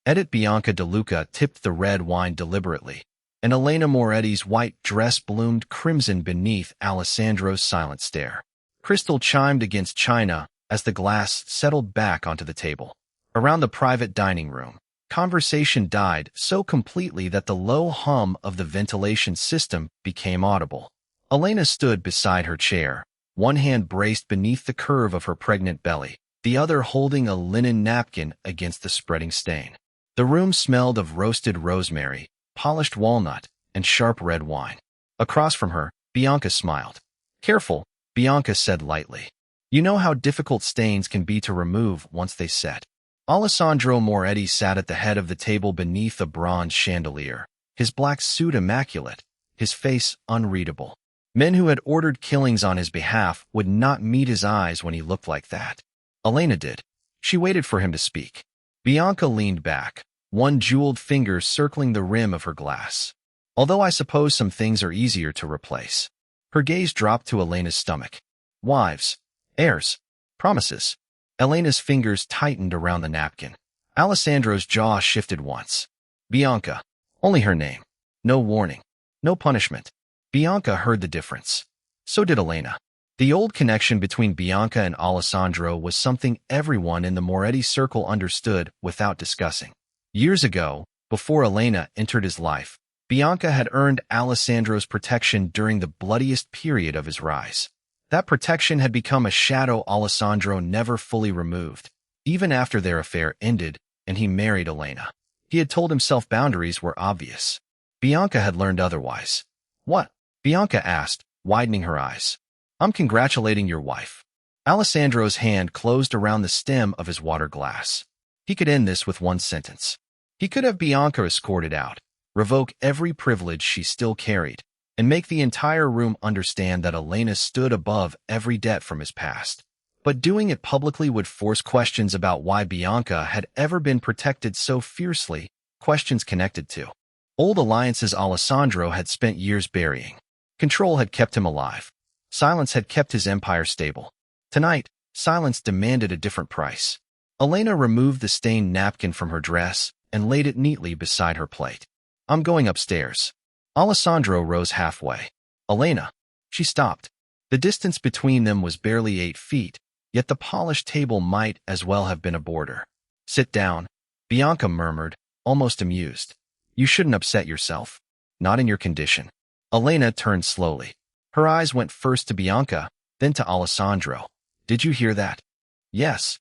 Edit Bianca De Luca tipped the red wine deliberately, and Elena Moretti's white dress bloomed crimson beneath Alessandro's silent stare. Crystal chimed against china as the glass settled back onto the table. Around the private dining room, conversation died so completely that the low hum of the ventilation system became audible. Elena stood beside her chair, one hand braced beneath the curve of her pregnant belly, the other holding a linen napkin against the spreading stain. The room smelled of roasted rosemary, polished walnut, and sharp red wine. Across from her, Bianca smiled. "Careful," Bianca said lightly. "You know how difficult stains can be to remove once they set." Alessandro Moretti sat at the head of the table beneath a bronze chandelier, his black suit immaculate, his face unreadable. Men who had ordered killings on his behalf would not meet his eyes when he looked like that. Elena did. She waited for him to speak. Bianca leaned back, one jeweled finger circling the rim of her glass. "Although I suppose some things are easier to replace." Her gaze dropped to Elena's stomach. "Wives, heirs, promises." Elena's fingers tightened around the napkin. Alessandro's jaw shifted once. Bianca. Only her name. No warning. No punishment. Bianca heard the difference. So did Elena. The old connection between Bianca and Alessandro was something everyone in the Moretti circle understood without discussing. Years ago, before Elena entered his life, Bianca had earned Alessandro's protection during the bloodiest period of his rise. That protection had become a shadow Alessandro never fully removed, even after their affair ended and he married Elena. He had told himself boundaries were obvious. Bianca had learned otherwise. "What?" Bianca asked, widening her eyes. "I'm congratulating your wife." Alessandro's hand closed around the stem of his water glass. He could end this with one sentence. He could have Bianca escorted out, revoke every privilege she still carried, and make the entire room understand that Elena stood above every debt from his past. But doing it publicly would force questions about why Bianca had ever been protected so fiercely, questions connected to old alliances Alessandro had spent years burying. Control had kept him alive. Silence had kept his empire stable. Tonight, silence demanded a different price. Elena removed the stained napkin from her dress and laid it neatly beside her plate. "I'm going upstairs." Alessandro rose halfway. "Elena." She stopped. The distance between them was barely 8 feet, yet the polished table might as well have been a border. "Sit down," Bianca murmured, almost amused. "You shouldn't upset yourself. Not in your condition." Elena turned slowly. Her eyes went first to Bianca, then to Alessandro. "Did you hear that?" "Yes."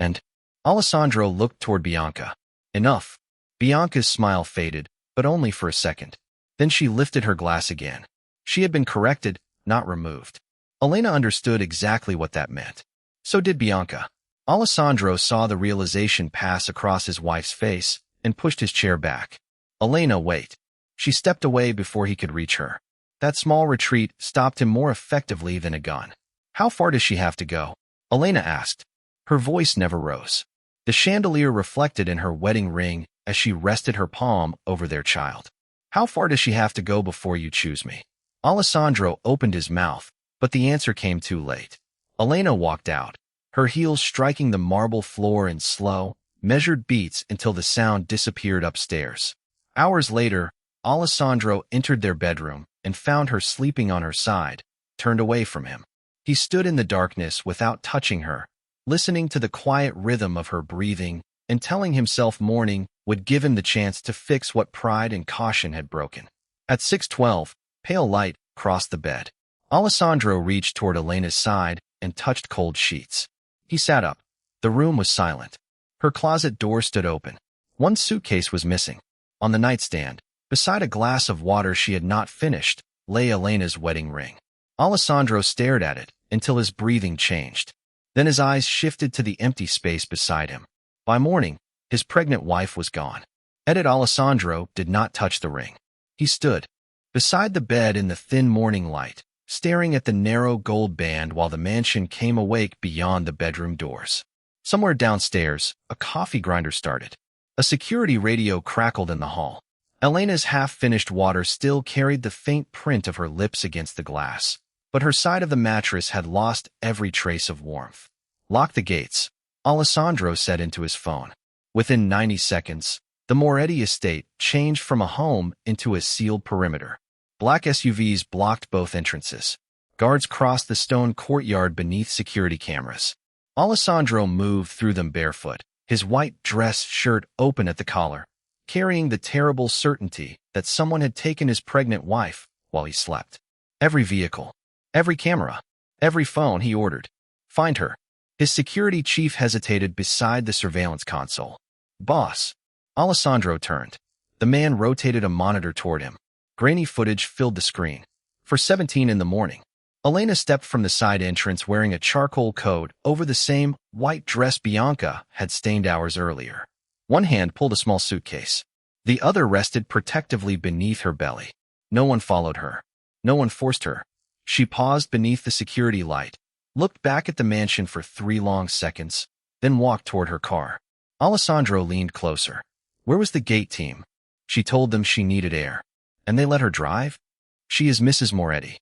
"And?" Alessandro looked toward Bianca. "Enough." Bianca's smile faded, but only for a second. Then she lifted her glass again. She had been corrected, not removed. Elena understood exactly what that meant. So did Bianca. Alessandro saw the realization pass across his wife's face and pushed his chair back. "Elena, wait." She stepped away before he could reach her. That small retreat stopped him more effectively than a gun. "How far does she have to go?" Elena asked. Her voice never rose. The chandelier reflected in her wedding ring as she rested her palm over their child. "How far does she have to go before you choose me?" Alessandro opened his mouth, but the answer came too late. Elena walked out, her heels striking the marble floor in slow, measured beats until the sound disappeared upstairs. Hours later, Alessandro entered their bedroom and found her sleeping on her side, turned away from him. He stood in the darkness without touching her, listening to the quiet rhythm of her breathing and telling himself morning would give him the chance to fix what pride and caution had broken. At 6:12, pale light crossed the bed. Alessandro reached toward Elena's side and touched cold sheets. He sat up. The room was silent. Her closet door stood open. One suitcase was missing. On the nightstand, beside a glass of water she had not finished, lay Elena's wedding ring. Alessandro stared at it until his breathing changed. Then his eyes shifted to the empty space beside him. By morning, his pregnant wife was gone. Alessandro did not touch the ring. He stood beside the bed in the thin morning light, staring at the narrow gold band while the mansion came awake beyond the bedroom doors. Somewhere downstairs, a coffee grinder started. A security radio crackled in the hall. Elena's half-finished water still carried the faint print of her lips against the glass, but her side of the mattress had lost every trace of warmth. "Lock the gates," Alessandro said into his phone. Within 90 seconds, the Moretti estate changed from a home into a sealed perimeter. Black SUVs blocked both entrances. Guards crossed the stone courtyard beneath security cameras. Alessandro moved through them barefoot, his white dress shirt open at the collar, carrying the terrible certainty that someone had taken his pregnant wife while he slept. Every vehicle, every camera, every phone he ordered. Find her. His security chief hesitated beside the surveillance console. Boss. Alessandro turned. The man rotated a monitor toward him. Grainy footage filled the screen. For 17 in the morning. Elena stepped from the side entrance wearing a charcoal coat over the same white dress Bianca had stained hours earlier. One hand pulled a small suitcase. The other rested protectively beneath her belly. No one followed her. No one forced her. She paused beneath the security light, looked back at the mansion for 3 long seconds, then walked toward her car. Alessandro leaned closer. Where was the gate team? She told them she needed air. And they let her drive? She is Mrs. Moretti.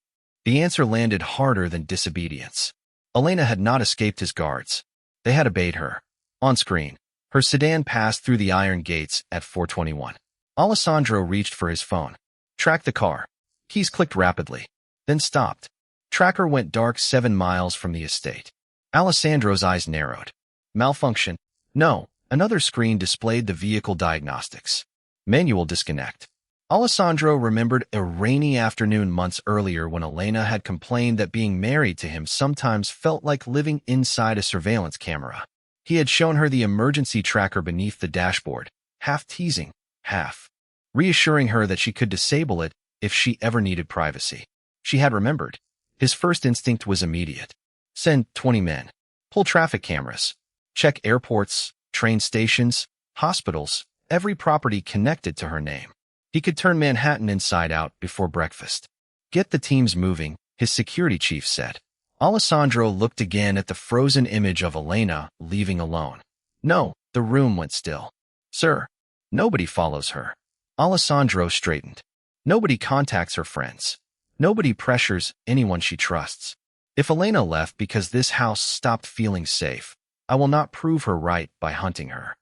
The answer landed harder than disobedience. Elena had not escaped his guards. They had obeyed her. On screen, her sedan passed through the iron gates at 4:21. Alessandro reached for his phone. Tracked the car. Keys clicked rapidly, then stopped. Tracker went dark 7 miles from the estate. Alessandro's eyes narrowed. Malfunction? No. Another screen displayed the vehicle diagnostics. Manual disconnect. Alessandro remembered a rainy afternoon months earlier when Elena had complained that being married to him sometimes felt like living inside a surveillance camera. He had shown her the emergency tracker beneath the dashboard, half teasing, half reassuring her that she could disable it if she ever needed privacy. She had remembered. His first instinct was immediate. Send 20 men. Pull traffic cameras. Check airports, train stations, hospitals, every property connected to her name. He could turn Manhattan inside out before breakfast. Get the teams moving, his security chief said. Alessandro looked again at the frozen image of Elena leaving alone. No, the room went still. Sir, nobody follows her. Alessandro straightened. Nobody contacts her friends. Nobody pressures anyone she trusts. If Elena left because this house stopped feeling safe, I will not prove her right by hunting her.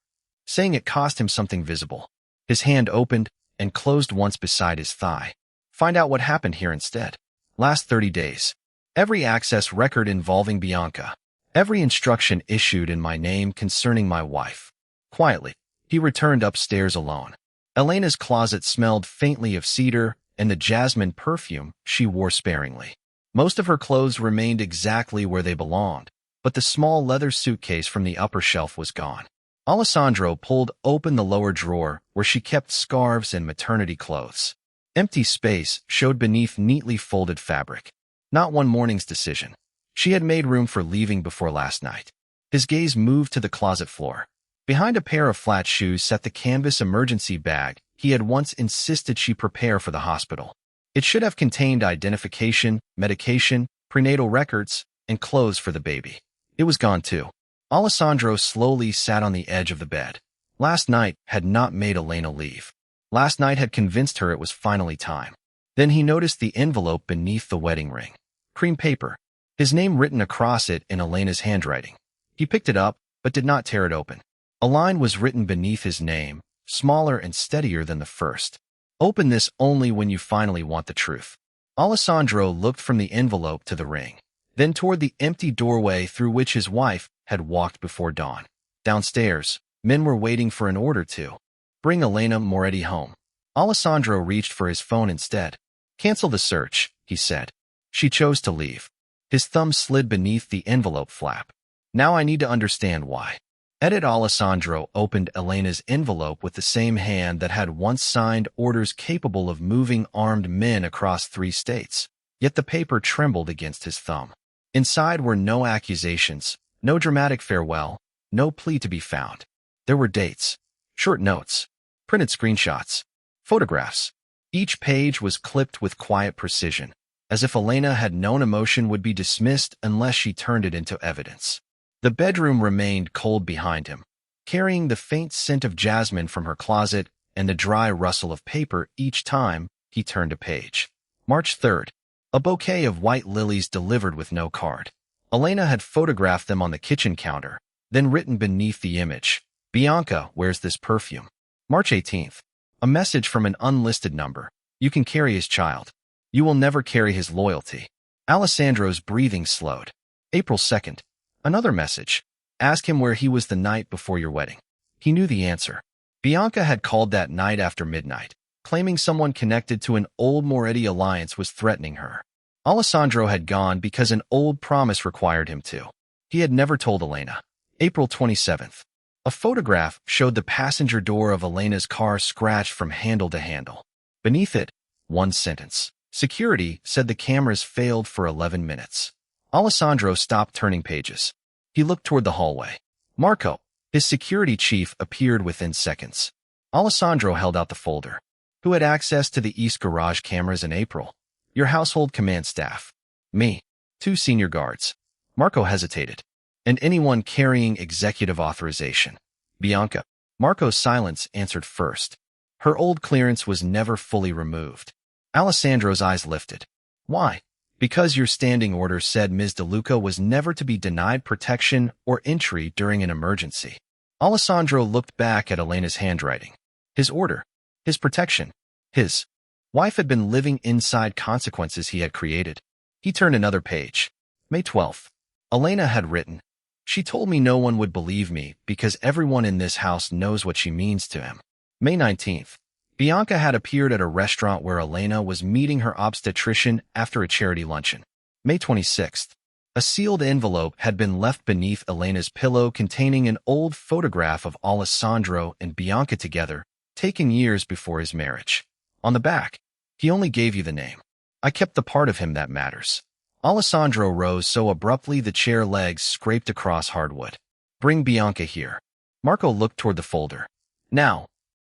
Saying it cost him something visible. His hand opened and closed once beside his thigh. Find out what happened here instead. Last 30 days. Every access record involving Bianca. Every instruction issued in my name concerning my wife. Quietly, he returned upstairs alone. Elena's closet smelled faintly of cedar and the jasmine perfume she wore sparingly. Most of her clothes remained exactly where they belonged, but the small leather suitcase from the upper shelf was gone. Alessandro pulled open the lower drawer where she kept scarves and maternity clothes. Empty space showed beneath neatly folded fabric. Not one morning's decision. She had made room for leaving before last night. His gaze moved to the closet floor. Behind a pair of flat shoes sat the canvas emergency bag he had once insisted she prepare for the hospital. It should have contained identification, medication, prenatal records, and clothes for the baby. It was gone too. Alessandro slowly sat on the edge of the bed. Last night had not made Elena leave. Last night had convinced her it was finally time. Then he noticed the envelope beneath the wedding ring. Cream paper. His name written across it in Elena's handwriting. He picked it up, but did not tear it open. A line was written beneath his name, smaller and steadier than the first. Open this only when you finally want the truth. Alessandro looked from the envelope to the ring, then toward the empty doorway through which his wife had walked before dawn. Downstairs, men were waiting for an order to bring Elena Moretti home. Alessandro reached for his phone instead. Cancel the search, he said. She chose to leave. His thumb slid beneath the envelope flap. Now I need to understand why. Edit. Alessandro opened Elena's envelope with the same hand that had once signed orders capable of moving armed men across 3 states. Yet the paper trembled against his thumb. Inside were no accusations, no dramatic farewell, no plea to be found. There were dates, short notes, printed screenshots, photographs. Each page was clipped with quiet precision, as if Elena had known emotion would be dismissed unless she turned it into evidence. The bedroom remained cold behind him, carrying the faint scent of jasmine from her closet and the dry rustle of paper each time he turned a page. March 3rd. A bouquet of white lilies delivered with no card. Elena had photographed them on the kitchen counter, then written beneath the image, Bianca, where's this perfume? March 18th. A message from an unlisted number. You can carry his child. You will never carry his loyalty. Alessandro's breathing slowed. April 2nd. Another message. Ask him where he was the night before your wedding. He knew the answer. Bianca had called that night after midnight, claiming someone connected to an old Moretti alliance was threatening her. Alessandro had gone because an old promise required him to. He had never told Elena. April 27th. A photograph showed the passenger door of Elena's car scratched from handle to handle. Beneath it, one sentence. Security said the cameras failed for 11 minutes. Alessandro stopped turning pages. He looked toward the hallway. Marco, his security chief, appeared within seconds. Alessandro held out the folder. Who had access to the East Garage cameras in April? Your household command staff. Me. 2 senior guards. Marco hesitated. And anyone carrying executive authorization. Bianca. Marco's silence answered first. Her old clearance was never fully removed. Alessandro's eyes lifted. Why? Because your standing order said Ms. DeLuca was never to be denied protection or entry during an emergency. Alessandro looked back at Elena's handwriting. His order. His protection. His wife had been living inside consequences he had created. He turned another page. May 12th. Elena had written, she told me no one would believe me because everyone in this house knows what she means to him. May 19th. Bianca had appeared at a restaurant where Elena was meeting her obstetrician after a charity luncheon. May 26th. A sealed envelope had been left beneath Elena's pillow containing an old photograph of Alessandro and Bianca together, taken years before his marriage. On the back, he only gave you the name. I kept the part of him that matters. Alessandro rose so abruptly the chair legs scraped across hardwood. Bring Bianca here. Marco looked toward the folder. Now.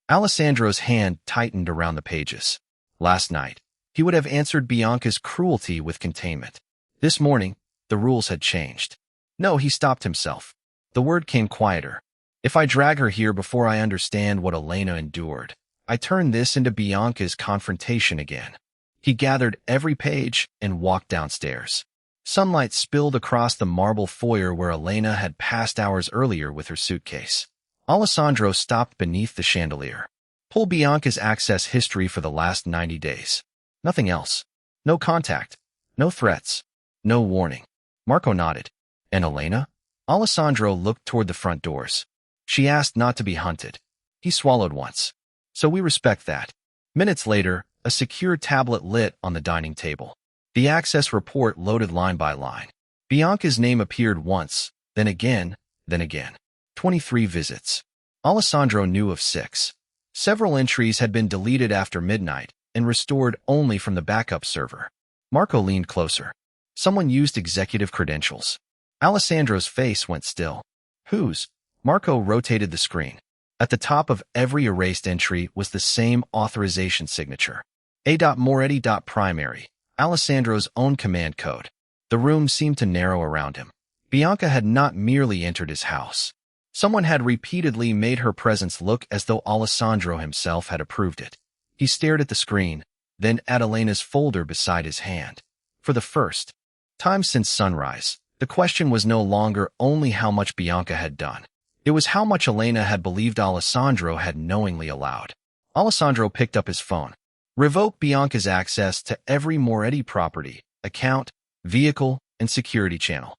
Alessandro's hand tightened around the pages. Last night, he would have answered Bianca's cruelty with containment. This morning, the rules had changed. No, he stopped himself. The word came quieter. If I drag her here before I understand what Elena endured, I turn this into Bianca's confrontation again. He gathered every page and walked downstairs. Sunlight spilled across the marble foyer where Elena had passed hours earlier with her suitcase. Alessandro stopped beneath the chandelier. Pull Bianca's access history for the last 90 days. Nothing else. No contact. No threats. No warning. Marco nodded. And Elena? Alessandro looked toward the front doors. She asked not to be hunted. He swallowed once. So we respect that. Minutes later, a secure tablet lit on the dining table. The access report loaded line by line. Bianca's name appeared once, then again, then again. 23 visits. Alessandro knew of 6. Several entries had been deleted after midnight and restored only from the backup server. Marco leaned closer. Someone used executive credentials. Alessandro's face went still. Whose? Marco rotated the screen. At the top of every erased entry was the same authorization signature. A.Moretti.primary, Alessandro's own command code. The room seemed to narrow around him. Bianca had not merely entered his house. Someone had repeatedly made her presence look as though Alessandro himself had approved it. He stared at the screen, then at Elena's folder beside his hand. For the first time since sunrise, the question was no longer only how much Bianca had done. It was how much Elena had believed Alessandro had knowingly allowed. Alessandro picked up his phone. Revoke Bianca's access to every Moretti property, account, vehicle, and security channel.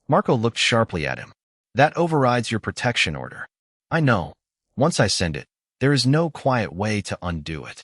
Marco looked sharply at him. That overrides your protection order. I know. Once I send it, there is no quiet way to undo it.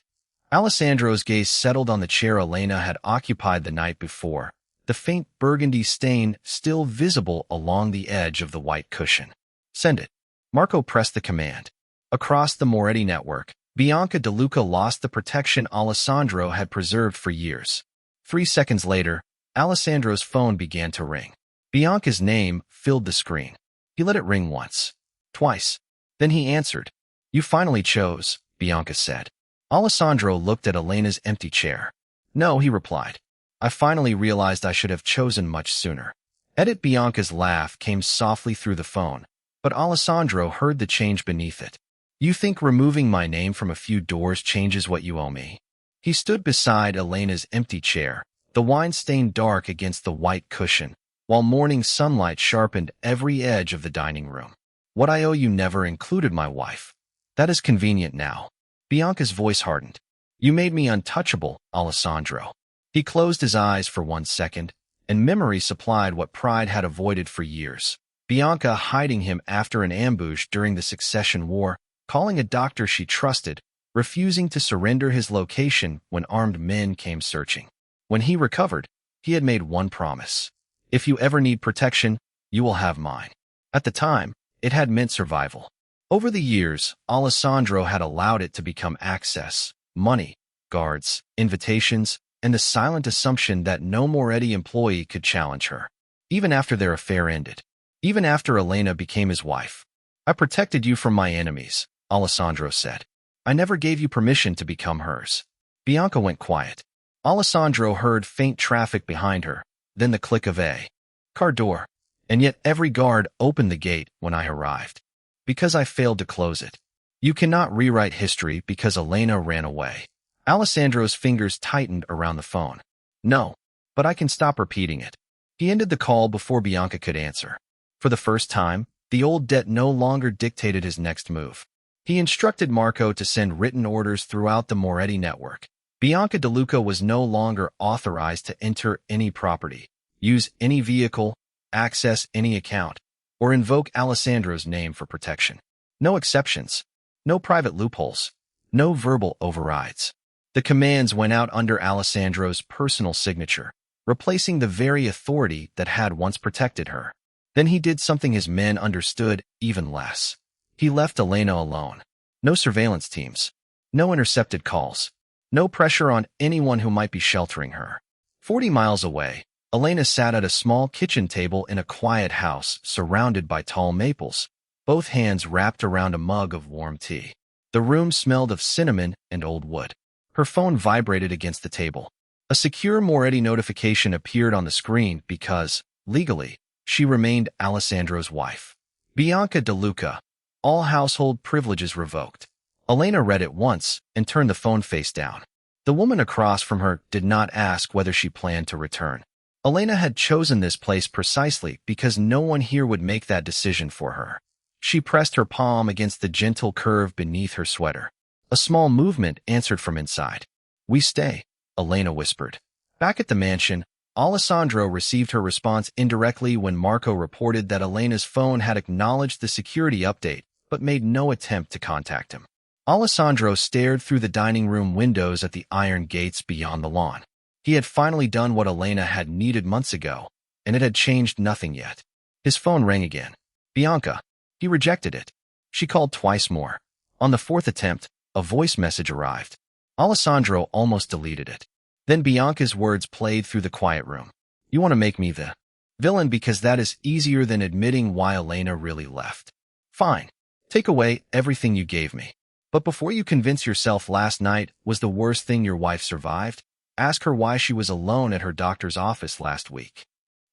Alessandro's gaze settled on the chair Elena had occupied the night before, the faint burgundy stain still visible along the edge of the white cushion. Send it. Marco pressed the command. Across the Moretti network, Bianca DeLuca lost the protection Alessandro had preserved for years. 3 seconds later, Alessandro's phone began to ring. Bianca's name filled the screen. He let it ring once, twice. Then he answered. You finally chose, Bianca said. Alessandro looked at Elena's empty chair. No, he replied. I finally realized I should have chosen much sooner. Edit Bianca's laugh came softly through the phone, but Alessandro heard the change beneath it. You think removing my name from a few doors changes what you owe me? He stood beside Elena's empty chair, the wine stained dark against the white cushion, while morning sunlight sharpened every edge of the dining room. What I owe you never included my wife. That is convenient now. Bianca's voice hardened. You made me untouchable, Alessandro. He closed his eyes for 1 second, and memory supplied what pride had avoided for years. Bianca hiding him after an ambush during the Succession War, calling a doctor she trusted, refusing to surrender his location when armed men came searching. When he recovered, he had made one promise. If you ever need protection, you will have mine. At the time, it had meant survival. Over the years, Alessandro had allowed it to become access, money, guards, invitations, and the silent assumption that no Moretti employee could challenge her. Even after their affair ended. Even after Elena became his wife. I protected you from my enemies, Alessandro said. I never gave you permission to become hers. Bianca went quiet. Alessandro heard faint traffic behind her, then the click of a car door. And yet every guard opened the gate when I arrived. Because I failed to close it. You cannot rewrite history because Elena ran away. Alessandro's fingers tightened around the phone. No, but I can stop repeating it. He ended the call before Bianca could answer. For the first time, the old debt no longer dictated his next move. He instructed Marco to send written orders throughout the Moretti network. Bianca DeLuca was no longer authorized to enter any property, use any vehicle, access any account, or invoke Alessandro's name for protection. No exceptions. No private loopholes. No verbal overrides. The commands went out under Alessandro's personal signature, replacing the very authority that had once protected her. Then he did something his men understood even less. He left Elena alone. No surveillance teams. No intercepted calls. No pressure on anyone who might be sheltering her. 40 miles away, Elena sat at a small kitchen table in a quiet house surrounded by tall maples, both hands wrapped around a mug of warm tea. The room smelled of cinnamon and old wood. Her phone vibrated against the table. A secure Moretti notification appeared on the screen because, legally, she remained Alessandro's wife. Bianca DeLuca. All household privileges revoked. Elena read it once and turned the phone face down. The woman across from her did not ask whether she planned to return. Elena had chosen this place precisely because no one here would make that decision for her. She pressed her palm against the gentle curve beneath her sweater. A small movement answered from inside. We stay, Elena whispered. Back at the mansion, Alessandro received her response indirectly when Marco reported that Elena's phone had acknowledged the security update, but made no attempt to contact him. Alessandro stared through the dining room windows at the iron gates beyond the lawn. He had finally done what Elena had needed months ago, and it had changed nothing yet. His phone rang again. Bianca. He rejected it. She called twice more. On the 4th attempt, a voice message arrived. Alessandro almost deleted it. Then Bianca's words played through the quiet room. You want to make me the villain because that is easier than admitting why Elena really left. Fine. Take away everything you gave me. But before you convince yourself last night was the worst thing your wife survived, ask her why she was alone at her doctor's office last week.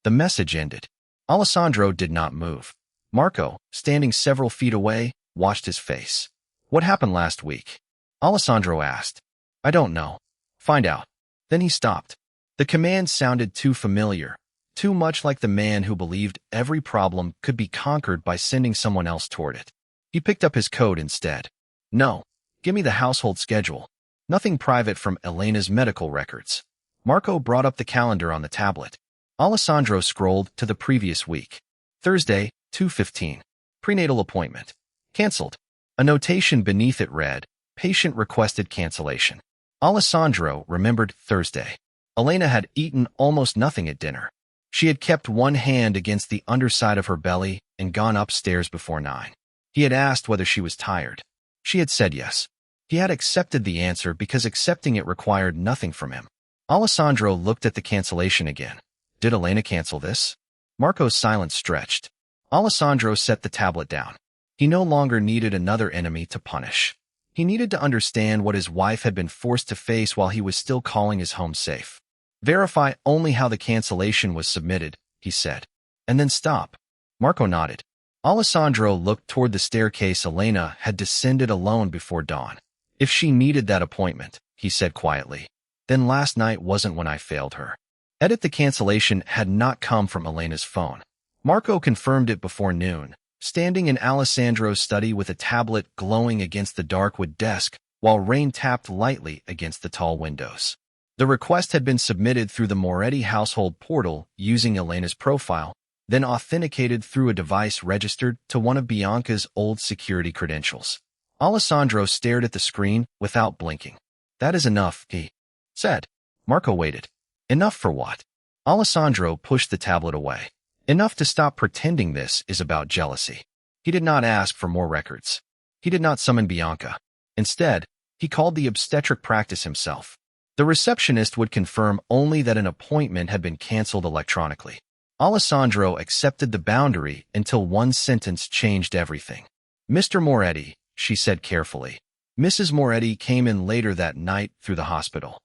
The message ended. Alessandro did not move. Marco, standing several feet away, watched his face. What happened last week? Alessandro asked. I don't know. Find out. Then he stopped. The command sounded too familiar, too much like the man who believed every problem could be conquered by sending someone else toward it. He picked up his coat instead. No. Give me the household schedule. Nothing private from Elena's medical records. Marco brought up the calendar on the tablet. Alessandro scrolled to the previous week. Thursday, 2:15. Prenatal appointment. Cancelled. A notation beneath it read, patient requested cancellation. Alessandro remembered Thursday. Elena had eaten almost nothing at dinner. She had kept one hand against the underside of her belly and gone upstairs before 9. He had asked whether she was tired. She had said yes. He had accepted the answer because accepting it required nothing from him. Alessandro looked at the cancellation again. Did Elena cancel this? Marco's silence stretched. Alessandro set the tablet down. He no longer needed another enemy to punish. He needed to understand what his wife had been forced to face while he was still calling his home safe. Verify only how the cancellation was submitted, he said. And then stop. Marco nodded. Alessandro looked toward the staircase Elena had descended alone before dawn. If she needed that appointment, he said quietly, then last night wasn't when I failed her. Edit the cancellation had not come from Elena's phone. Marco confirmed it before noon, standing in Alessandro's study with a tablet glowing against the dark wood desk, while rain tapped lightly against the tall windows. The request had been submitted through the Moretti household portal using Elena's profile, then authenticated through a device registered to one of Bianca's old security credentials. Alessandro stared at the screen without blinking. "That is enough," he said. Marco waited. "Enough for what?" Alessandro pushed the tablet away. "Enough to stop pretending this is about jealousy." He did not ask for more records. He did not summon Bianca. Instead, he called the obstetric practice himself. The receptionist would confirm only that an appointment had been canceled electronically. Alessandro accepted the boundary until one sentence changed everything. "Mr. Moretti," she said carefully. Mrs. Moretti came in later that night through the hospital.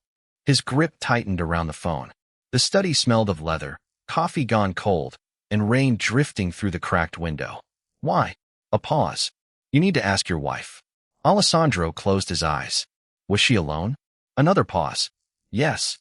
His grip tightened around the phone. The study smelled of leather, coffee gone cold, and rain drifting through the cracked window. "Why?" A pause. "You need to ask your wife." Alessandro closed his eyes. "Was she alone?" Another pause. "Yes."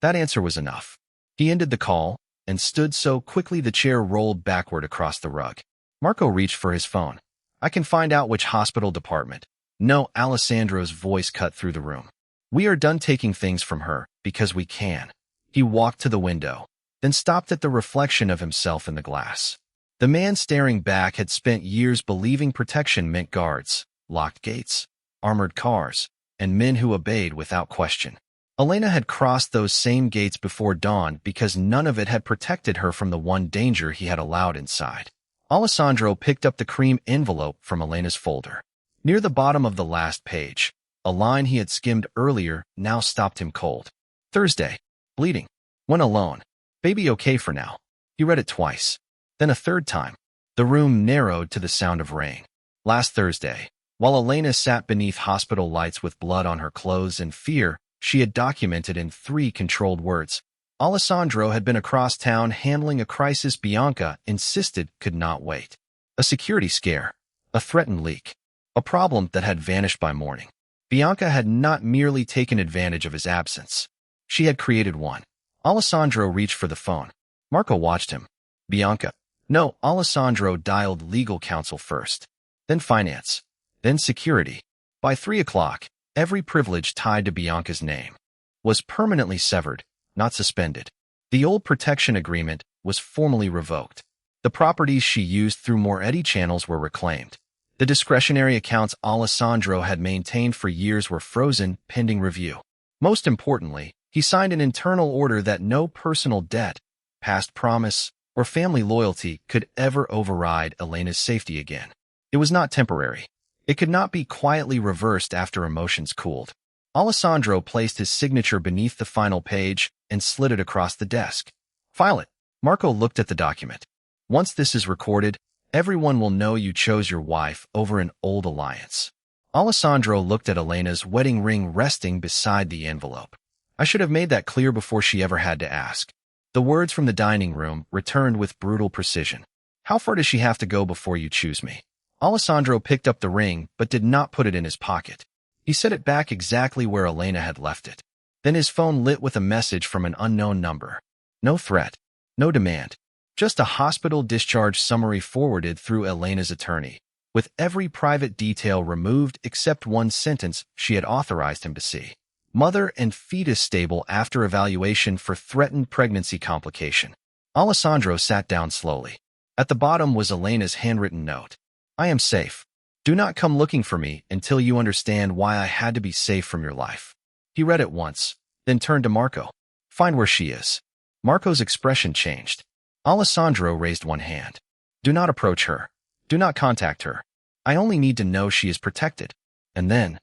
That answer was enough. He ended the call and stood so quickly the chair rolled backward across the rug. Marco reached for his phone. "I can find out which hospital department." "No," Alessandro's voice cut through the room. "We are done taking things from her because we can." He walked to the window, then stopped at the reflection of himself in the glass. The man staring back had spent years believing protection meant guards, locked gates, armored cars, and men who obeyed without question. Elena had crossed those same gates before dawn because none of it had protected her from the one danger he had allowed inside. Alessandro picked up the cream envelope from Elena's folder. Near the bottom of the last page, a line he had skimmed earlier now stopped him cold. "Thursday. Bleeding. When alone. Baby okay for now." He read it twice. Then a third time. The room narrowed to the sound of rain. "Last Thursday, while Elena sat beneath hospital lights with blood on her clothes and fear she had documented in 3 controlled words, Alessandro had been across town handling a crisis Bianca insisted could not wait. A security scare. A threatened leak. A problem that had vanished by morning. Bianca had not merely taken advantage of his absence. She had created one. Alessandro reached for the phone. Marco watched him. "Bianca." "No." Alessandro dialed legal counsel first. Then finance. Then security. By 3 o'clock, every privilege tied to Bianca's name was permanently severed, not suspended. The old protection agreement was formally revoked. The properties she used through Moretti channels were reclaimed. The discretionary accounts Alessandro had maintained for years were frozen pending review. Most importantly, he signed an internal order that no personal debt, past promise, or family loyalty could ever override Elena's safety again. It was not temporary. It could not be quietly reversed after emotions cooled. Alessandro placed his signature beneath the final page and slid it across the desk. "File it." Marco looked at the document. "Once this is recorded, everyone will know you chose your wife over an old alliance." Alessandro looked at Elena's wedding ring resting beside the envelope. "I should have made that clear before she ever had to ask." The words from the dining room returned with brutal precision. "How far does she have to go before you choose me?" Alessandro picked up the ring but did not put it in his pocket. He set it back exactly where Elena had left it. Then his phone lit with a message from an unknown number. No threat. No demand. Just a hospital discharge summary forwarded through Elena's attorney, with every private detail removed except one sentence she had authorized him to see. "Mother and fetus stable after evaluation for threatened pregnancy complication." Alessandro sat down slowly. At the bottom was Elena's handwritten note. "I am safe. Do not come looking for me until you understand why I had to be safe from your life." He read it once, then turned to Marco. "Find where she is." Marco's expression changed. Alessandro raised one hand. "Do not approach her. Do not contact her. I only need to know she is protected." And then,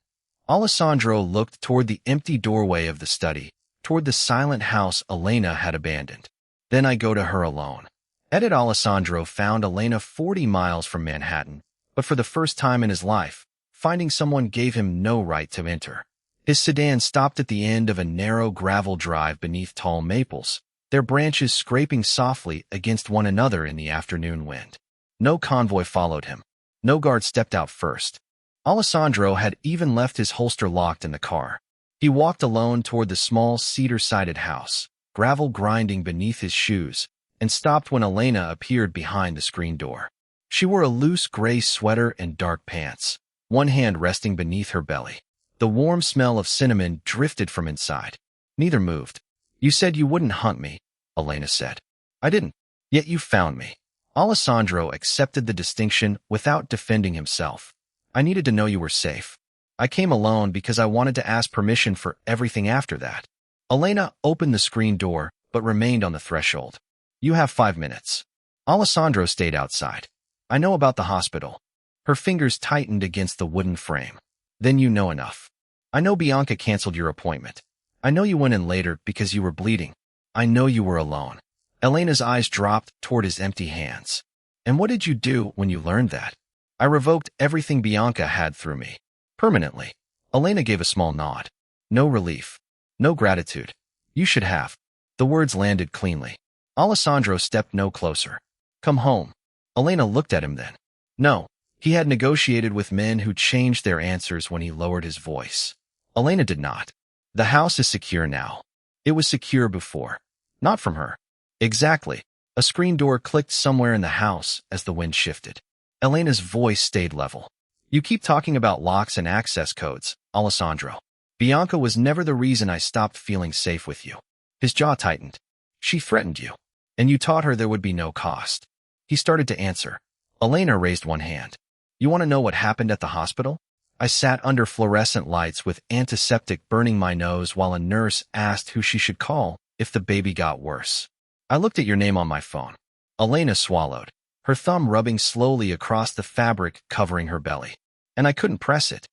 Alessandro looked toward the empty doorway of the study, toward the silent house Elena had abandoned. "Then I go to her alone." Edit Alessandro found Elena 40 miles from Manhattan, but for the first time in his life, finding someone gave him no right to enter. His sedan stopped at the end of a narrow gravel drive beneath tall maples, their branches scraping softly against one another in the afternoon wind. No convoy followed him. No guard stepped out first. Alessandro had even left his holster locked in the car. He walked alone toward the small cedar-sided house, gravel grinding beneath his shoes, and stopped when Elena appeared behind the screen door. She wore a loose gray sweater and dark pants, one hand resting beneath her belly. The warm smell of cinnamon drifted from inside. Neither moved. You said you wouldn't hunt me, Elena said. I didn't. Yet you found me. Alessandro accepted the distinction without defending himself. I needed to know you were safe. I came alone because I wanted to ask permission for everything after that. Elena opened the screen door, but remained on the threshold. You have 5 minutes. Alessandro stayed outside. I know about the hospital. Her fingers tightened against the wooden frame. Then you know enough. I know Bianca canceled your appointment. I know you went in later because you were bleeding. I know you were alone. Elena's eyes dropped toward his empty hands. And what did you do when you learned that? I revoked everything Bianca had through me. Permanently. Elena gave a small nod. No relief. No gratitude. You should have. The words landed cleanly. Alessandro stepped no closer. Come home. Elena looked at him then. No. He had negotiated with men who changed their answers when he lowered his voice. Elena did not. The house is secure now. It was secure before. Not from her. Exactly. A screen door clicked somewhere in the house as the wind shifted. Elena's voice stayed level. You keep talking about locks and access codes, Alessandro. Bianca was never the reason I stopped feeling safe with you. His jaw tightened. She threatened you. And you taught her there would be no cost. He started to answer. Elena raised one hand. You want to know what happened at the hospital? I sat under fluorescent lights with antiseptic burning my nose while a nurse asked who she should call if the baby got worse. I looked at your name on my phone. Elena swallowed, her thumb rubbing slowly across the fabric covering her belly. And I couldn't press it.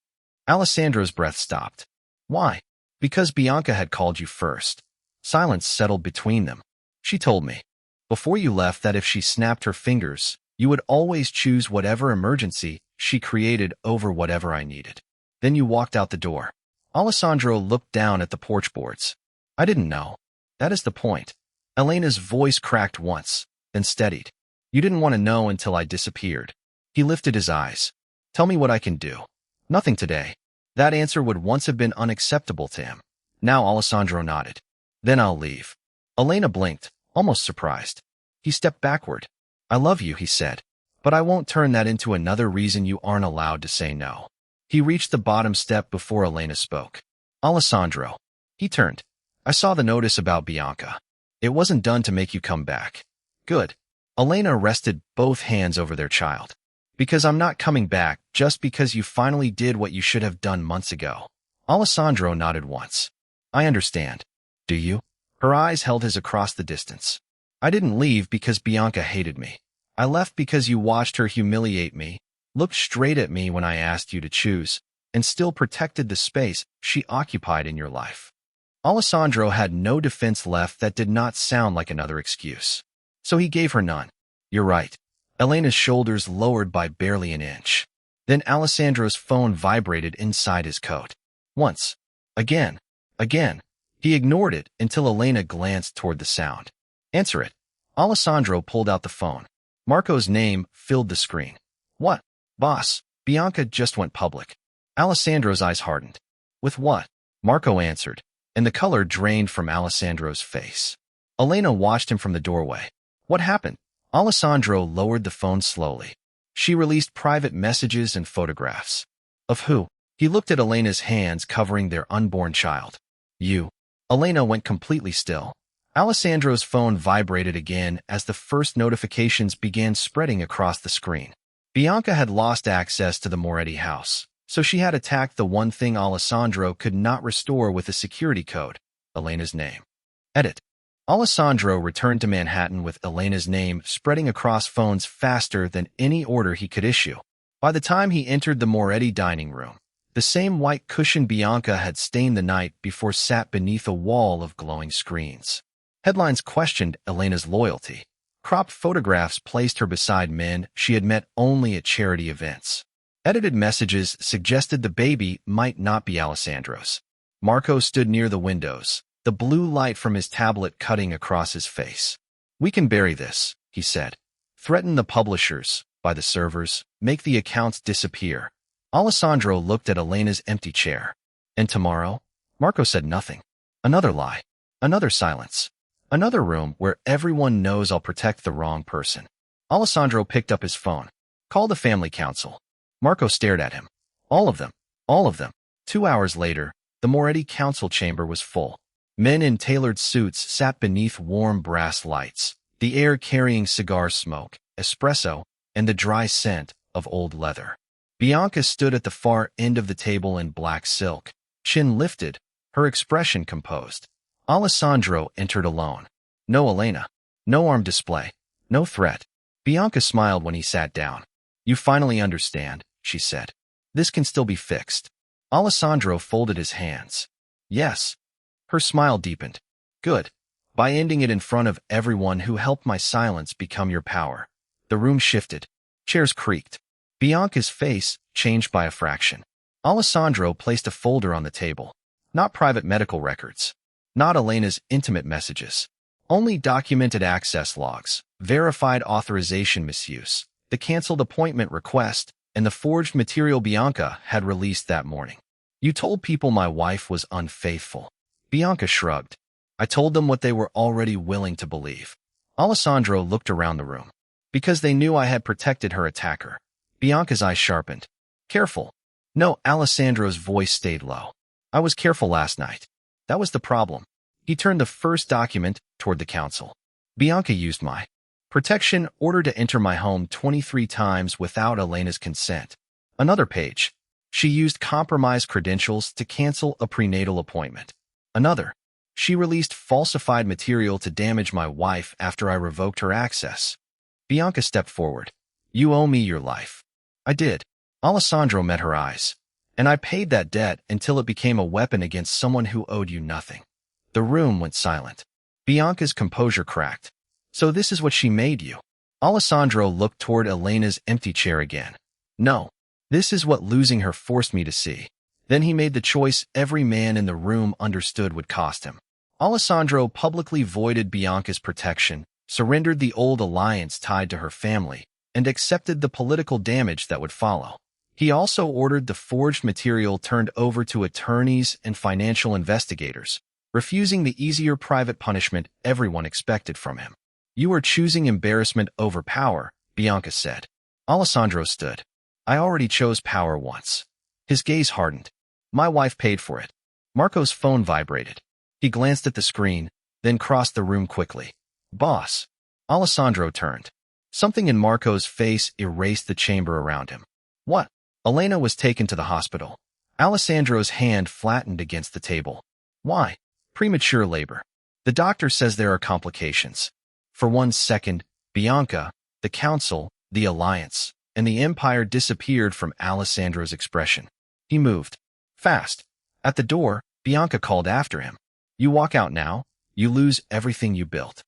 Alessandro's breath stopped. Why? Because Bianca had called you first. Silence settled between them. She told me, before you left, that if she snapped her fingers, you would always choose whatever emergency she created over whatever I needed. Then you walked out the door. Alessandro looked down at the porch boards. I didn't know. That is the point. Elena's voice cracked once, then steadied. You didn't want to know until I disappeared. He lifted his eyes. Tell me what I can do. Nothing today. That answer would once have been unacceptable to him. Now Alessandro nodded. Then I'll leave. Elena blinked, almost surprised. He stepped backward. I love you, he said, but I won't turn that into another reason you aren't allowed to say no. He reached the bottom step before Elena spoke. Alessandro. He turned. I saw the notice about Bianca. It wasn't done to make you come back. Good. Elena rested both hands over their child. Because I'm not coming back just because you finally did what you should have done months ago. Alessandro nodded once. I understand. Do you? Her eyes held his across the distance. I didn't leave because Bianca hated me. I left because you watched her humiliate me, looked straight at me when I asked you to choose, and still protected the space she occupied in your life. Alessandro had no defense left that did not sound like another excuse. So he gave her none. You're right. Elena's shoulders lowered by barely an inch. Then Alessandro's phone vibrated inside his coat. Once. Again. Again. He ignored it until Elena glanced toward the sound. Answer it. Alessandro pulled out the phone. Marco's name filled the screen. What? Boss, Bianca just went public. Alessandro's eyes hardened. With what? Marco answered, and the color drained from Alessandro's face. Elena watched him from the doorway. What happened? Alessandro lowered the phone slowly. She released private messages and photographs. Of who? He looked at Elena's hands covering their unborn child. You. Elena went completely still. Alessandro's phone vibrated again as the first notifications began spreading across the screen. Bianca had lost access to the Moretti house, so she had attacked the one thing Alessandro could not restore with a security code, Elena's name. Edit. Alessandro returned to Manhattan with Elena's name spreading across phones faster than any order he could issue. By the time he entered the Moretti dining room, the same white cushion Bianca had stained the night before sat beneath a wall of glowing screens. Headlines questioned Elena's loyalty. Cropped photographs placed her beside men she had met only at charity events. Edited messages suggested the baby might not be Alessandro's. Marco stood near the windows, the blue light from his tablet cutting across his face. We can bury this, he said. Threaten the publishers, buy the servers, make the accounts disappear. Alessandro looked at Elena's empty chair. And tomorrow? Marco said nothing. Another lie. Another silence. Another room where everyone knows I'll protect the wrong person. Alessandro picked up his phone. Call the family council. Marco stared at him. All of them. All of them. 2 hours later, the Moretti council chamber was full. Men in tailored suits sat beneath warm brass lights, the air carrying cigar smoke, espresso, and the dry scent of old leather. Bianca stood at the far end of the table in black silk, chin lifted, her expression composed. Alessandro entered alone. No Elena. No armed display. No threat. Bianca smiled when he sat down. You finally understand, she said. This can still be fixed. Alessandro folded his hands. Yes. Her smile deepened. Good. By ending it in front of everyone who helped my silence become your power. The room shifted. Chairs creaked. Bianca's face changed by a fraction. Alessandro placed a folder on the table. Not private medical records. Not Elena's intimate messages. Only documented access logs, verified authorization misuse, the canceled appointment request, and the forged material Bianca had released that morning. You told people my wife was unfaithful. Bianca shrugged. I told them what they were already willing to believe. Alessandro looked around the room. Because they knew I had protected her attacker. Bianca's eyes sharpened. Careful. No, Alessandro's voice stayed low. I was careful last night. That was the problem. He turned the first document toward the council. Bianca used my protection order to enter my home 23 times without Elena's consent. Another page. She used compromised credentials to cancel a prenatal appointment. Another. She released falsified material to damage my wife after I revoked her access. Bianca stepped forward. You owe me your life. I did. Alessandro met her eyes. And I paid that debt until it became a weapon against someone who owed you nothing. The room went silent. Bianca's composure cracked. So this is what she made you. Alessandro looked toward Elena's empty chair again. No. This is what losing her forced me to see. Then he made the choice every man in the room understood would cost him. Alessandro publicly voided Bianca's protection, surrendered the old alliance tied to her family, and accepted the political damage that would follow. He also ordered the forged material turned over to attorneys and financial investigators, refusing the easier private punishment everyone expected from him. You are choosing embarrassment over power, Bianca said. Alessandro stood. I already chose power once. His gaze hardened. My wife paid for it. Marco's phone vibrated. He glanced at the screen, then crossed the room quickly. Boss. Alessandro turned. Something in Marco's face erased the chamber around him. What? Elena was taken to the hospital. Alessandro's hand flattened against the table. Why? Premature labor. The doctor says there are complications. For 1 second, Bianca, the council, the alliance, and the empire disappeared from Alessandro's expression. He moved. Fast. At the door, Bianca called after him. You walk out now, you lose everything you built.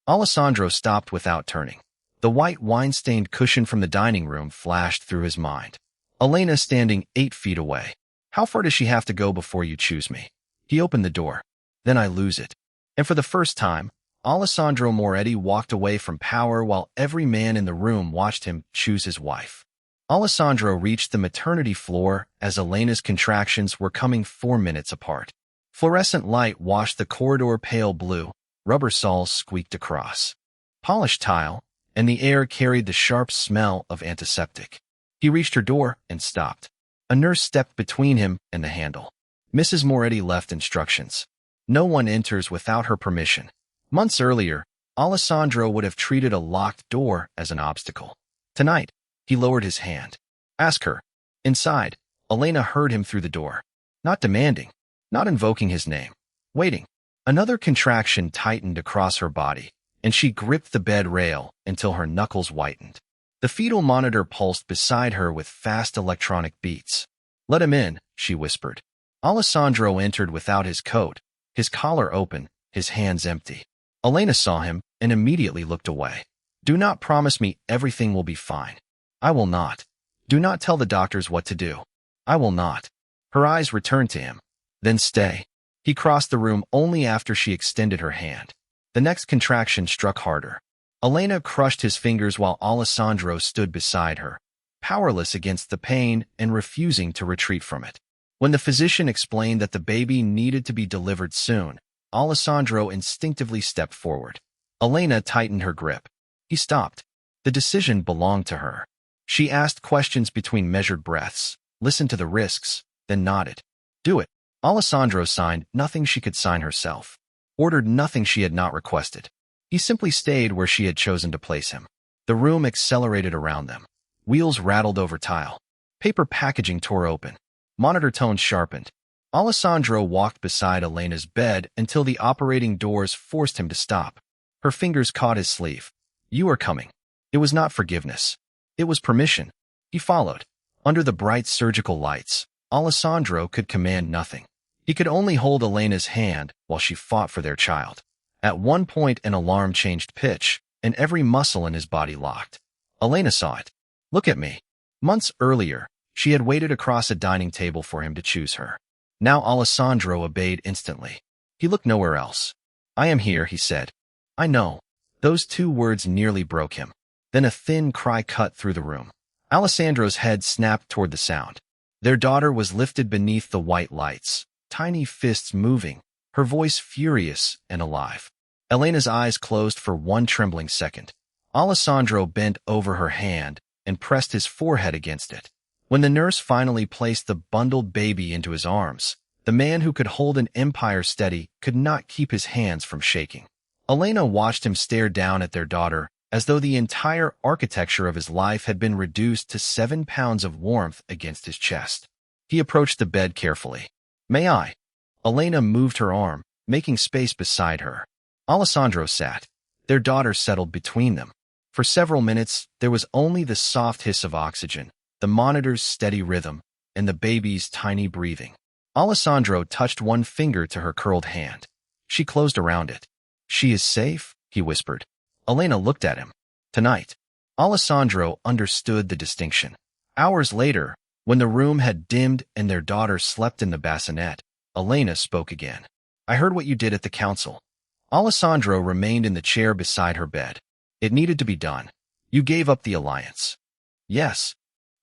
Alessandro stopped without turning. The white wine-stained cushion from the dining room flashed through his mind. Elena standing 8 feet away. How far does she have to go before you choose me? He opened the door. Then I lose it. And for the first time, Alessandro Moretti walked away from power while every man in the room watched him choose his wife. Alessandro reached the maternity floor as Elena's contractions were coming 4 minutes apart. Fluorescent light washed the corridor pale blue, rubber soles squeaked across. Polished tile, and the air carried the sharp smell of antiseptic. He reached her door and stopped. A nurse stepped between him and the handle. Mrs. Moretti left instructions. No one enters without her permission. Months earlier, Alessandro would have treated a locked door as an obstacle. Tonight, he lowered his hand. Ask her. Inside, Elena heard him through the door. Not demanding, not invoking his name. Waiting. Another contraction tightened across her body, and she gripped the bed rail until her knuckles whitened. The fetal monitor pulsed beside her with fast electronic beats. Let him in, she whispered. Alessandro entered without his coat, his collar open, his hands empty. Elena saw him and immediately looked away. Do not promise me everything will be fine. I will not. Do not tell the doctors what to do. I will not. Her eyes returned to him. Then stay. He crossed the room only after she extended her hand. The next contraction struck harder. Elena crushed his fingers while Alessandro stood beside her, powerless against the pain and refusing to retreat from it. When the physician explained that the baby needed to be delivered soon, Alessandro instinctively stepped forward. Elena tightened her grip. He stopped. The decision belonged to her. She asked questions between measured breaths, listened to the risks, then nodded. Do it. Alessandro signed nothing she could sign herself, ordered nothing she had not requested. He simply stayed where she had chosen to place him. The room accelerated around them. Wheels rattled over tile. Paper packaging tore open. Monitor tones sharpened. Alessandro walked beside Elena's bed until the operating doors forced him to stop. Her fingers caught his sleeve. You are coming. It was not forgiveness. It was permission. He followed. Under the bright surgical lights, Alessandro could command nothing. He could only hold Elena's hand while she fought for their child. At one point, an alarm changed pitch, and every muscle in his body locked. Elena saw it. Look at me. Months earlier, she had waited across a dining table for him to choose her. Now Alessandro obeyed instantly. He looked nowhere else. I am here, he said. I know. Those two words nearly broke him. Then a thin cry cut through the room. Alessandro's head snapped toward the sound. Their daughter was lifted beneath the white lights, tiny fists moving, her voice furious and alive. Elena's eyes closed for one trembling second. Alessandro bent over her hand and pressed his forehead against it. When the nurse finally placed the bundled baby into his arms, the man who could hold an empire steady could not keep his hands from shaking. Elena watched him stare down at their daughter as though the entire architecture of his life had been reduced to 7 pounds of warmth against his chest. He approached the bed carefully. May I? Elena moved her arm, making space beside her. Alessandro sat. Their daughter settled between them. For several minutes, there was only the soft hiss of oxygen, the monitor's steady rhythm, and the baby's tiny breathing. Alessandro touched one finger to her curled hand. She closed around it. She is safe, he whispered. Elena looked at him. Tonight. Alessandro understood the distinction. Hours later, when the room had dimmed and their daughter slept in the bassinet, Elena spoke again. I heard what you did at the council. Alessandro remained in the chair beside her bed. It needed to be done. You gave up the alliance. Yes.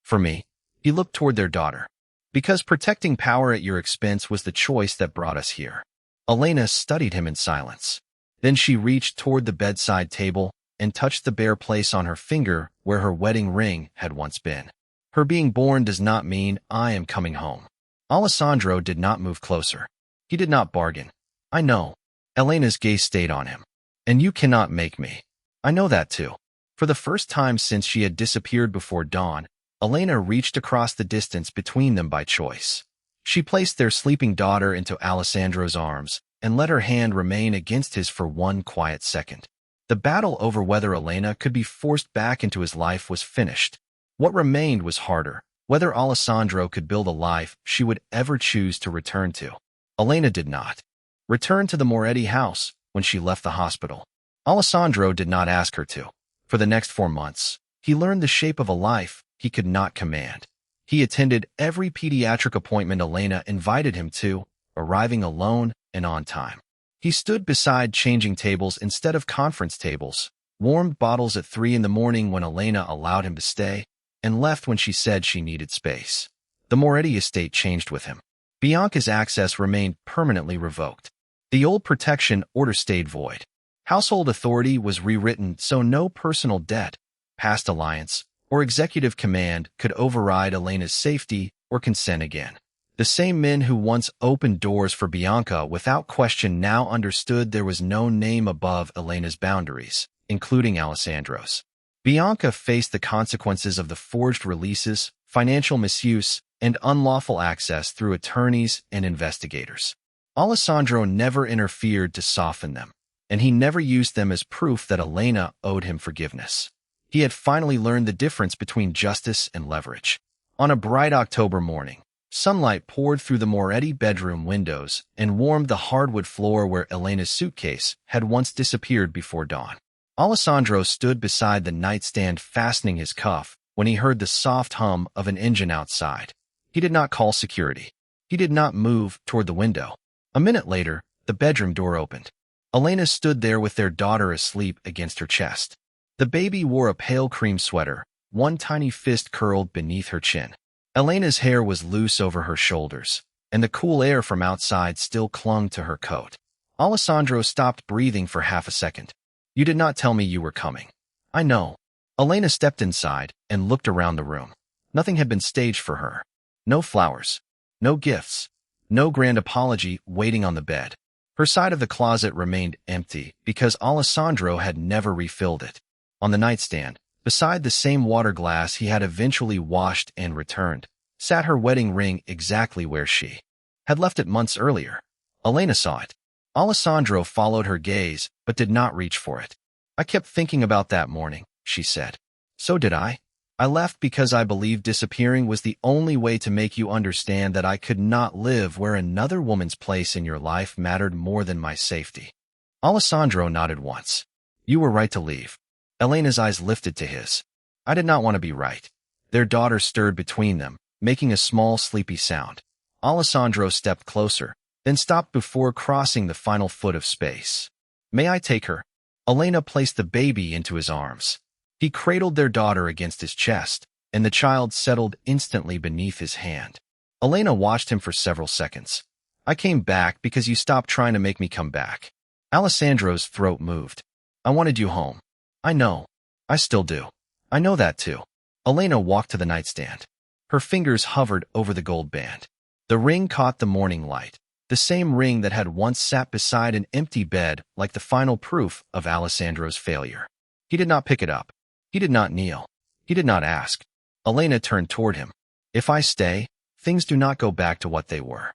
For me. He looked toward their daughter. Because protecting power at your expense was the choice that brought us here. Elena studied him in silence. Then she reached toward the bedside table and touched the bare place on her finger where her wedding ring had once been. Her being born does not mean I am coming home. Alessandro did not move closer. He did not bargain. I know. Elena's gaze stayed on him. And you cannot make me. I know that too. For the first time since she had disappeared before dawn, Elena reached across the distance between them by choice. She placed their sleeping daughter into Alessandro's arms and let her hand remain against his for one quiet second. The battle over whether Elena could be forced back into his life was finished. What remained was harder, whether Alessandro could build a life she would ever choose to return to. Elena did not. Return to the Moretti house when she left the hospital. Alessandro did not ask her to. For the next 4 months, he learned the shape of a life he could not command. He attended every pediatric appointment Elena invited him to, arriving alone and on time. He stood beside changing tables instead of conference tables, warmed bottles at 3 in the morning when Elena allowed him to stay, and left when she said she needed space. The Moretti estate changed with him. Bianca's access remained permanently revoked. The old protection order stayed void. Household authority was rewritten so no personal debt, past alliance, or executive command could override Elena's safety or consent again. The same men who once opened doors for Bianca without question now understood there was no name above Elena's boundaries, including Alessandro's. Bianca faced the consequences of the forged releases, financial misuse, and unlawful access through attorneys and investigators. Alessandro never interfered to soften them, and he never used them as proof that Elena owed him forgiveness. He had finally learned the difference between justice and leverage. On a bright October morning, sunlight poured through the Moretti bedroom windows and warmed the hardwood floor where Elena's suitcase had once disappeared before dawn. Alessandro stood beside the nightstand fastening his cuff when he heard the soft hum of an engine outside. He did not call security. He did not move toward the window. A minute later, the bedroom door opened. Elena stood there with their daughter asleep against her chest. The baby wore a pale cream sweater, one tiny fist curled beneath her chin. Elena's hair was loose over her shoulders, and the cool air from outside still clung to her coat. Alessandro stopped breathing for half a second. You did not tell me you were coming. I know. Elena stepped inside and looked around the room. Nothing had been staged for her. No flowers. No gifts. No grand apology waiting on the bed. Her side of the closet remained empty because Alessandro had never refilled it. On the nightstand, beside the same water glass he had eventually washed and returned, sat her wedding ring exactly where she had left it months earlier. Elena saw it. Alessandro followed her gaze, but did not reach for it. "I kept thinking about that morning," she said. "So did I. I left because I believed disappearing was the only way to make you understand that I could not live where another woman's place in your life mattered more than my safety." Alessandro nodded once. "You were right to leave." Elena's eyes lifted to his. "I did not want to be right." Their daughter stirred between them, making a small, sleepy sound. Alessandro stepped closer, then stopped before crossing the final foot of space. "May I take her?" Elena placed the baby into his arms. He cradled their daughter against his chest, and the child settled instantly beneath his hand. Elena watched him for several seconds. "I came back because you stopped trying to make me come back." Alessandro's throat moved. "I wanted you home." "I know. I still do. I know that too." Elena walked to the nightstand. Her fingers hovered over the gold band. The ring caught the morning light, the same ring that had once sat beside an empty bed like the final proof of Alessandro's failure. He did not pick it up. He did not kneel. He did not ask. Elena turned toward him. "If I stay, things do not go back to what they were."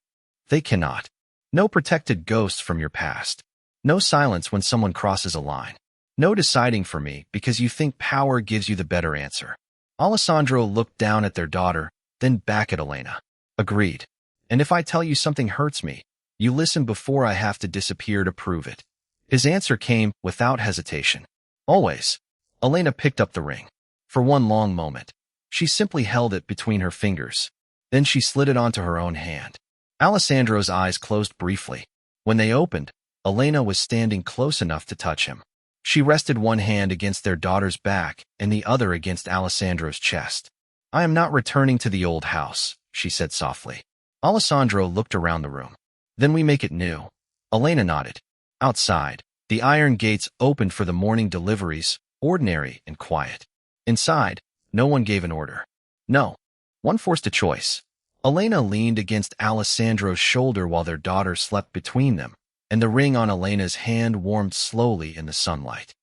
"They cannot. No protected ghosts from your past. No silence when someone crosses a line. No deciding for me because you think power gives you the better answer." Alessandro looked down at their daughter, then back at Elena. "Agreed. And if I tell you something hurts me, you listen before I have to disappear to prove it." His answer came without hesitation. "Always." Elena picked up the ring. For one long moment, she simply held it between her fingers. Then she slid it onto her own hand. Alessandro's eyes closed briefly. When they opened, Elena was standing close enough to touch him. She rested one hand against their daughter's back and the other against Alessandro's chest. "I am not returning to the old house," she said softly. Alessandro looked around the room. "Then we make it new." Elena nodded. Outside, the iron gates opened for the morning deliveries, ordinary and quiet. Inside, no one gave an order. No. One forced a choice. Elena leaned against Alessandro's shoulder while their daughter slept between them, and the ring on Elena's hand warmed slowly in the sunlight.